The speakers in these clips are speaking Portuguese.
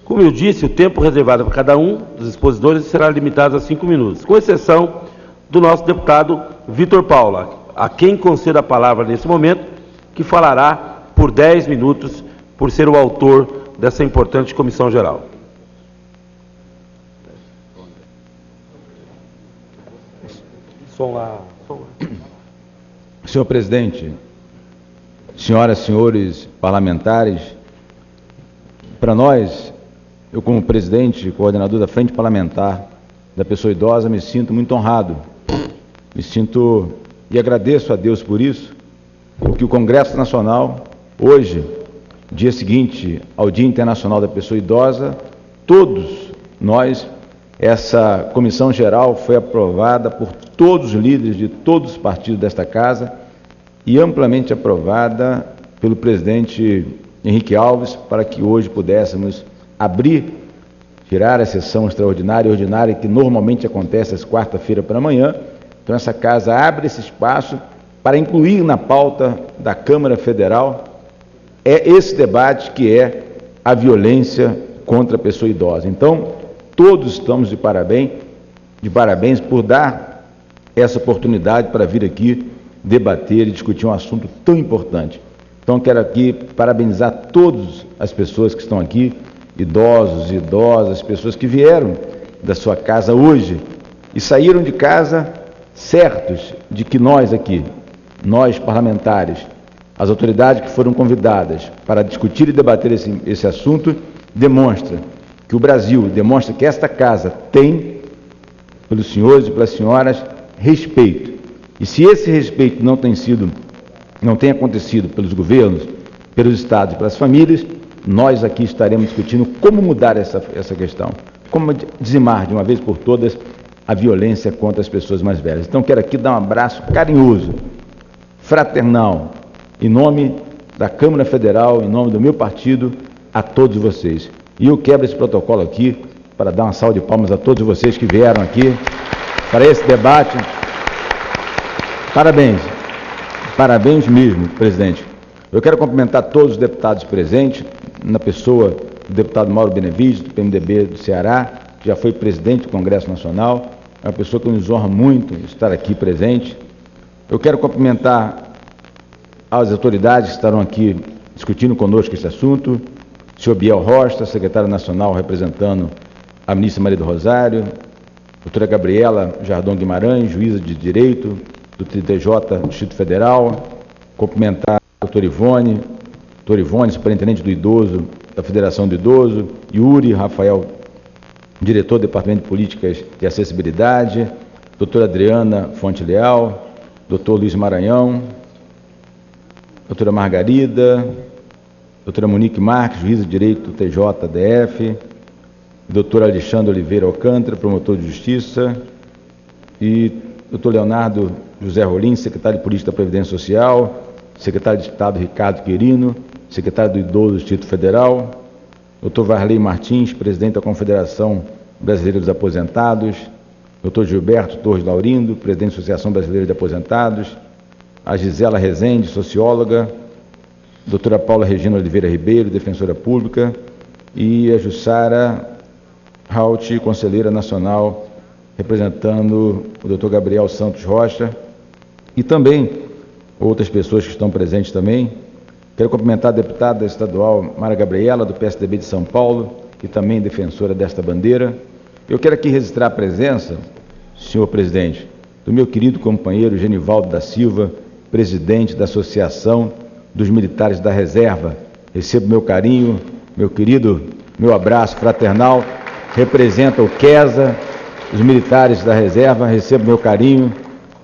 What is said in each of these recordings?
Como eu disse, o tempo reservado para cada um dos expositores será limitado a 5 minutos, com exceção do nosso deputado Vitor Paula, a quem concedo a palavra nesse momento, que falará por 10 minutos, por ser o autor dessa importante comissão geral. Senhor presidente, senhoras e senhores parlamentares, para nós, eu como presidente e coordenador da Frente Parlamentar da Pessoa Idosa, me sinto muito honrado, e agradeço a Deus por isso, porque o Congresso Nacional, hoje, dia seguinte ao Dia Internacional da Pessoa Idosa, todos nós, essa comissão geral foi aprovada por todos os líderes de todos os partidos desta casa e amplamente aprovada pelo presidente Henrique Alves para que hoje pudéssemos tirar a sessão extraordinária e ordinária que normalmente acontece às quarta-feira para amanhã. Então essa casa abre esse espaço para incluir na pauta da Câmara Federal esse debate que é a violência contra a pessoa idosa. Então, todos estamos de parabéns por dar essa oportunidade para vir aqui debater e discutir um assunto tão importante. Então, quero aqui parabenizar todas as pessoas que estão aqui, idosos, idosas, pessoas que vieram da sua casa hoje e saíram de casa certos de que nós aqui, nós parlamentares, as autoridades que foram convidadas para discutir e debater esse assunto, demonstra que o Brasil, demonstra que esta casa tem, pelos senhores e pelas senhoras, respeito. E se esse respeito não tem acontecido pelos governos, pelos estados e pelas famílias, nós aqui estaremos discutindo como mudar essa questão, como dizimar de uma vez por todas a violência contra as pessoas mais velhas. Então quero aqui dar um abraço carinhoso, fraternal, em nome da Câmara Federal, em nome do meu partido, a todos vocês. E eu quebro esse protocolo aqui para dar uma salva de palmas a todos vocês que vieram aqui para esse debate. Parabéns, parabéns mesmo, presidente. Eu quero cumprimentar todos os deputados presentes, na pessoa do deputado Mauro Benevides, do PMDB do Ceará, que já foi presidente do Congresso Nacional, é uma pessoa que nos honra muito estar aqui presente. Eu quero cumprimentar as autoridades que estarão aqui discutindo conosco esse assunto, o senhor Biel Rocha, secretário nacional representando a ministra Maria do Rosário, doutora Gabriela Jardon Guimarães, juíza de Direito do TJ do Distrito Federal, cumprimentar a doutora Ivone, superintendente do idoso, da Federação do Idoso, Yuri Rafael, diretor do Departamento de Políticas de Acessibilidade, doutora Adriana Fonte Leal, doutor Luiz Maranhão, doutora Margarida, doutora Monique Marques, juíza de Direito do TJDF, doutor Alexandre Oliveira Alcântara, promotor de Justiça, e doutor Leonardo José Rolim, secretário de Política da Previdência Social, secretário de Estado Ricardo Quirino, secretário do Idoso do Distrito Federal, doutor Varley Martins, presidente da Confederação Brasileira dos Aposentados, doutor Gilberto Torres Laurindo, presidente da Associação Brasileira de Aposentados, a Gisela Rezende, socióloga, doutora Paula Regina Oliveira Ribeiro, defensora pública, e a Jussara Raut, conselheira nacional, representando o doutor Gabriel Santos Rocha, e também outras pessoas que estão presentes também. Quero cumprimentar a deputada estadual Mara Gabriela, do PSDB de São Paulo, que também é defensora desta bandeira. Eu quero aqui registrar a presença, senhor presidente, do meu querido companheiro Genivaldo da Silva, presidente da Associação dos Militares da Reserva. Recebo meu carinho, meu abraço fraternal, representa o QESA, os militares da Reserva, recebo meu carinho,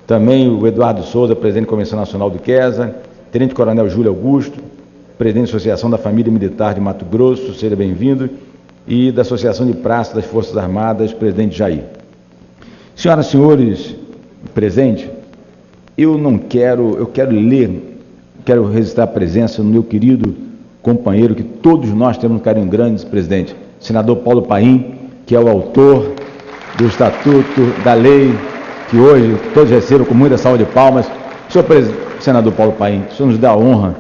também o Eduardo Souza, presidente da Convenção Nacional do QESA, Tenente Coronel Júlio Augusto, presidente da Associação da Família Militar de Mato Grosso, seja bem-vindo, e da Associação de Praças das Forças Armadas, presidente Jair. Senhoras e senhores presentes, eu quero registrar a presença do meu querido companheiro, que todos nós temos um carinho grande, presidente, senador Paulo Paim, que é o autor do Estatuto da Lei, que hoje todos recebam com muita salva de palmas. Senhor senador Paulo Paim, o senhor nos dá a honra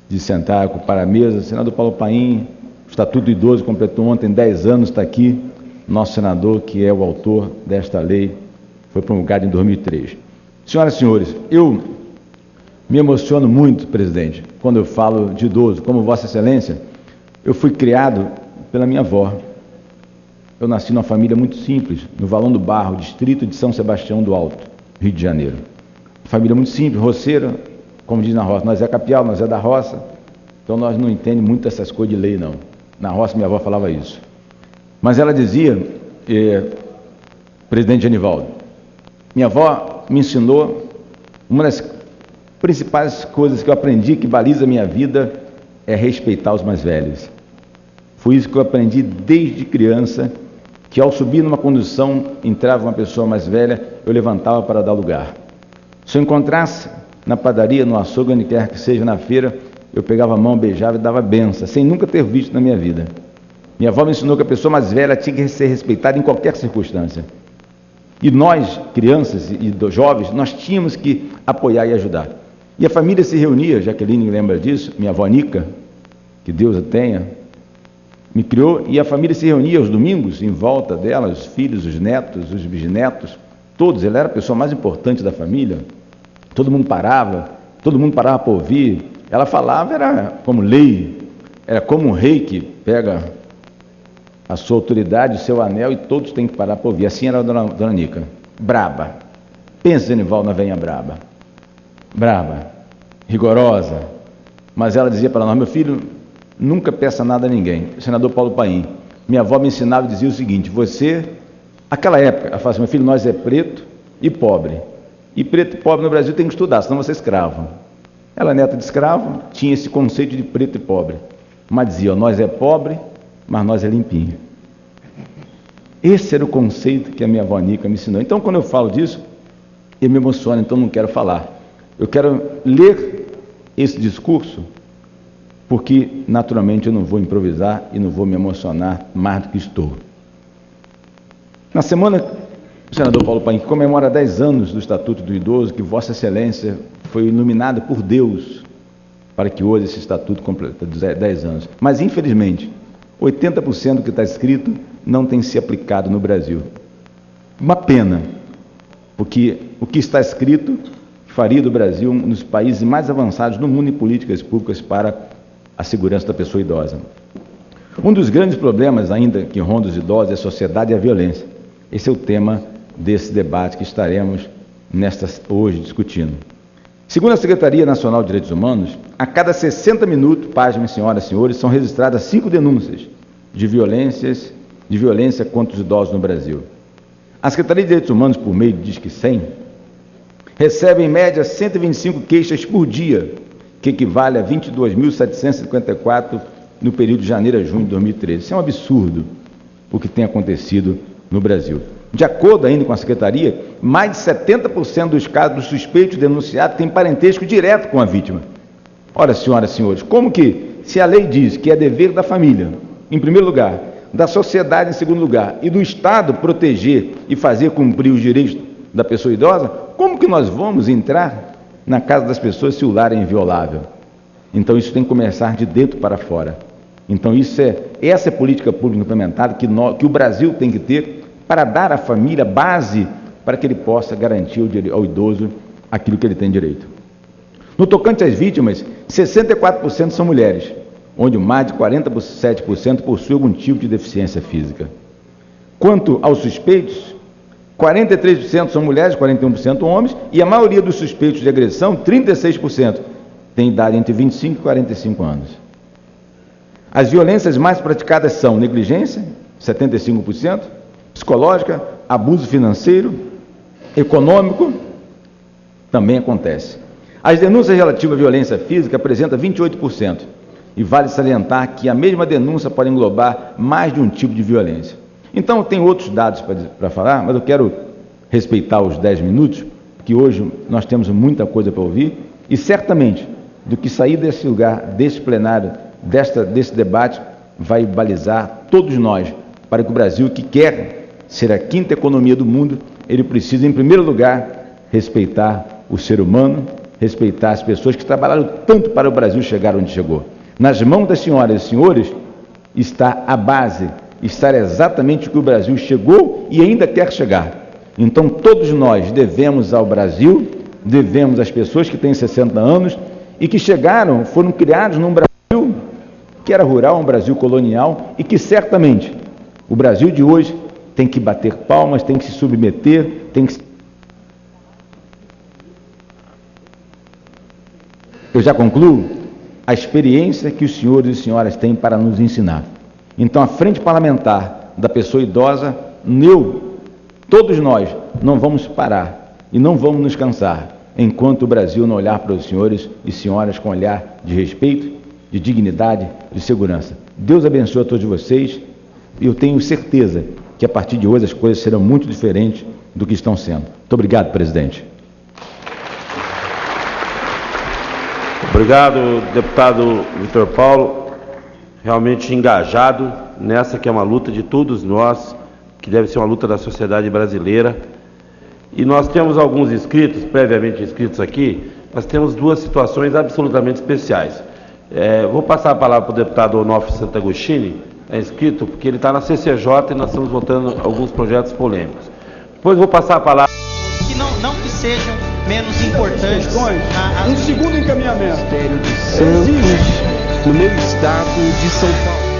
de sentar, ocupar a mesa. Senador Paulo Paim Estatuto do Idoso completou ontem 10 anos, está aqui nosso senador, que é o autor desta lei, foi promulgado em 2003. Senhoras e senhores, eu me emociono muito, presidente, quando eu falo de idoso. Como Vossa Excelência, eu fui criado pela minha avó. Eu nasci numa família muito simples, no Valão do Barro, distrito de São Sebastião do Alto, Rio de Janeiro. Família muito simples, roceira, como diz na roça, nós é capial, nós é da roça, então nós não entendemos muito essas coisas de lei, não. Na roça minha avó falava isso. Mas ela dizia, presidente Genivaldo, minha avó me ensinou, uma das principais coisas que eu aprendi, que baliza a minha vida, é respeitar os mais velhos. Foi isso que eu aprendi desde criança, que ao subir numa condução, entrava uma pessoa mais velha, eu levantava para dar lugar. Se eu encontrasse na padaria, no açougue, onde quer que seja, na feira, eu pegava a mão, beijava e dava benção, sem nunca ter visto na minha vida. Minha avó me ensinou que a pessoa mais velha tinha que ser respeitada em qualquer circunstância. E nós, crianças e jovens, nós tínhamos que apoiar e ajudar. E a família se reunia, Jaqueline lembra disso, minha avó Nica, que Deus a tenha, me criou, e a família se reunia aos domingos, em volta dela, os filhos, os netos, os bisnetos, todos. Ela era a pessoa mais importante da família. Todo mundo parava para ouvir. Ela falava, era como lei, era como um rei que pega a sua autoridade, o seu anel, e todos têm que parar para ouvir. Assim era a dona Nica. Braba. Pensa, Genivaldo, na venha braba. Braba, rigorosa. Mas ela dizia para nós, meu filho, nunca peça nada a ninguém. O senador Paulo Paim, minha avó me ensinava e dizia o seguinte, você, aquela época, ela falava assim, meu filho, nós é preto e pobre. E preto e pobre no Brasil tem que estudar, senão você é escravo. Ela, neta de escravo, tinha esse conceito de preto e pobre. Mas dizia, ó, nós é pobre, mas nós é limpinho. Esse era o conceito que a minha avó Nica me ensinou. Então, quando eu falo disso, eu me emociono, então não quero falar. Eu quero ler esse discurso, porque, naturalmente, eu não vou improvisar e não vou me emocionar mais do que estou. Na semana, o senador Paulo Paim, que comemora 10 anos do Estatuto do Idoso, que Vossa Excelência foi iluminado por Deus para que hoje esse Estatuto complete 10 anos. Mas, infelizmente, 80% do que está escrito não tem se aplicado no Brasil. Uma pena, porque o que está escrito faria do Brasil um dos países mais avançados no mundo em políticas públicas para a segurança da pessoa idosa. Um dos grandes problemas ainda que ronda os idosos é a sociedade e a violência. Esse é o tema desse debate que estaremos hoje discutindo. Segundo a Secretaria Nacional de Direitos Humanos, a cada 60 minutos, pasmem, senhoras e senhores, são registradas 5 denúncias de violência contra os idosos no Brasil. A Secretaria de Direitos Humanos, por meio do Disque 100, recebe em média 125 queixas por dia, que equivale a 22.754 no período de janeiro a junho de 2013. Isso é um absurdo o que tem acontecido no Brasil. De acordo ainda com a Secretaria, mais de 70% dos casos dos suspeitos denunciados têm parentesco direto com a vítima. Ora, senhoras e senhores, como que, se a lei diz que é dever da família, em primeiro lugar, da sociedade em segundo lugar, e do Estado proteger e fazer cumprir os direitos da pessoa idosa, como que nós vamos entrar na casa das pessoas se o lar é inviolável? Então isso tem que começar de dentro para fora. Então essa é a política pública implementada que o Brasil tem que ter para dar à família base para que ele possa garantir ao idoso aquilo que ele tem direito. No tocante às vítimas, 64% são mulheres, onde mais de 47% possuem algum tipo de deficiência física. Quanto aos suspeitos, 43% são mulheres, 41% homens, e a maioria dos suspeitos de agressão, 36%, tem idade entre 25 e 45 anos. As violências mais praticadas são negligência, 75%, psicológica, abuso financeiro, econômico, também acontece. As denúncias relativas à violência física apresentam 28%, e vale salientar que a mesma denúncia pode englobar mais de um tipo de violência. Então, tem outros dados para falar, mas eu quero respeitar os 10 minutos, porque hoje nós temos muita coisa para ouvir, e certamente, do que sair desse lugar, desse plenário, desse debate, vai balizar todos nós, para que o Brasil, que quer ser a quinta economia do mundo, ele precisa, em primeiro lugar, respeitar o ser humano, respeitar as pessoas que trabalharam tanto para o Brasil chegar onde chegou. Nas mãos das senhoras e senhores, está a base, está exatamente o que o Brasil chegou e ainda quer chegar. Então, todos nós devemos ao Brasil, devemos às pessoas que têm 60 anos e que chegaram, foram criados num Brasil que era rural, um Brasil colonial, e que certamente o Brasil de hoje tem que bater palmas, tem que se submeter, tem que... Eu já concluo a experiência que os senhores e senhoras têm para nos ensinar. Então, a frente parlamentar da pessoa idosa, todos nós não vamos parar e não vamos nos cansar enquanto o Brasil não olhar para os senhores e senhoras com olhar de respeito, de dignidade, de segurança. Deus abençoe a todos vocês e eu tenho certeza que a partir de hoje as coisas serão muito diferentes do que estão sendo. Muito obrigado, presidente. Obrigado, deputado Vitor Paulo, realmente engajado nessa que é uma luta de todos nós, que deve ser uma luta da sociedade brasileira. E nós temos alguns inscritos, previamente inscritos aqui, nós temos duas situações absolutamente especiais. Vou passar a palavra para o deputado Onofre Santagostini, inscrito, porque ele está na CCJ e nós estamos votando alguns projetos polêmicos. Depois vou passar a palavra... Que não que sejam menos importantes. Um segundo encaminhamento. Ministério de Santos, no meu estado de São Paulo.